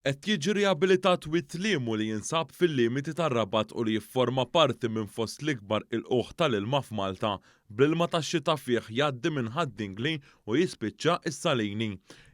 Qed jiġi riabilitat Wittliemu li jinsab fil-limiti tar-Rabat u li jifforma parti minn fost l-ikbar il-qoħ tal-ilma f'Malta bl-ilma tax-xita fih jgħaddi minn Haddingli u jispiċċa s-Salini.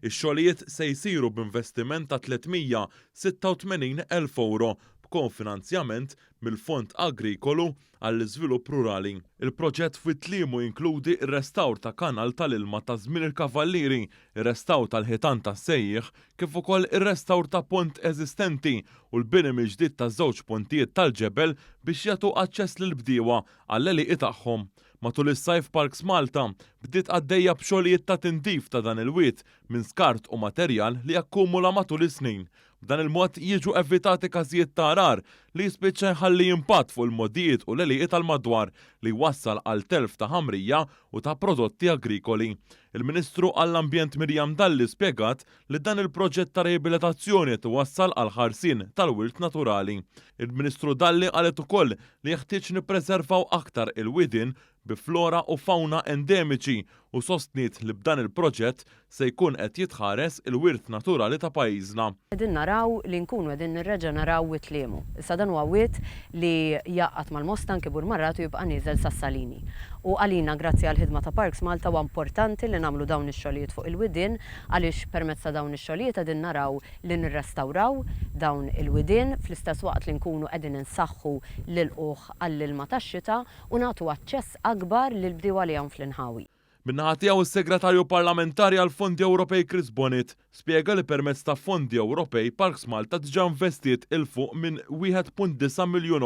Ix-xogħlijiet se jsiru b'investiment ta' €386,000 b'kofinanzjament mill-Fond Agrikolu għall-Iżvilupp Rurali. Il-proġett f'Wittliemu jinkludi r-restawr ta' kanal tal-ilma ta' żmien il-Kavallieri, ir-restawr tal-ħitan tas-sejjieħ, kif ukoll ir-restawr ta' pont eżistenti u l-bini mill-ġdid ta' żewġ pontijiet tal-ġebel biex jagħtu aċċess lill-bdiewa għall-għelieq tagħhom. Matul is-sajf Parks Malta bdiet għaddejja b'xogħlijiet ta' tindif ta' dan il-wied minn skart u materjal li jakkumula matul is-snin. B'dan il-mod jiġu evitati każijiet ta' għar li jispiċċa jħalli impatt fuq il-modijiet u l-għelieq tal-madwar li wassal għal telf ta' ħamrija u ta' prodotti agrikoli. Il-Ministru għall-Ambjent Mirjam Dalli spjegat li dan il-proġett ta' riabilitazzjoni twassal għal ħarsien tal-wirt naturali. Il-Ministru Dalli qalet ukoll li jeħtieġ nippreservaw aktar il-widien bi flora u fauna endemiċi u sostniet li b'dan il-proġett se jkun qed jitħares il-wirt naturali ta' pajjiżna. Qegħdin naraw li nkunu qegħdin nirreġeneraw Wittliemu. Issa dan huwa wied li jaqgħad mal-Mostan Kibur Marrat u jibqa' nieżel sas-Salini. U għalina grazzi għall ħidma ta' Parks Malta huwa importanti li nagħmlu dawn ix-xogħlijiet fuq il-widien għaliex permezz ta' dawn ix-xogħlijiet qegħdin naraw li nirrestawraw dawn il-widien fl-istess waqt li nkunu qegħdin insaħħu l-qoħ għall-ilma tax-xita u nagħtu aċċess akbar lill-bdiewa li hawn fl-inħawi. Min-naħa tiegħu is-Segretarju Parlamentari għall-Fondi Ewropej Chris Bonnet spjega li permezz ta' fondi Ewropej Parks Malta diġà investiet il fuq minn €1.9 miljun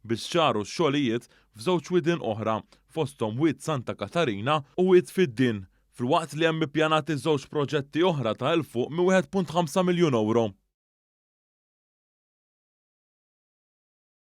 biex ċaru x-xogħlijiet f'żewġ widien oħra fosthom wied Santa Katarina u wied fid-Din, filwaqt li hemm ippjanati żewġ proġetti oħra ta' il fuq minn €1.5 miljun.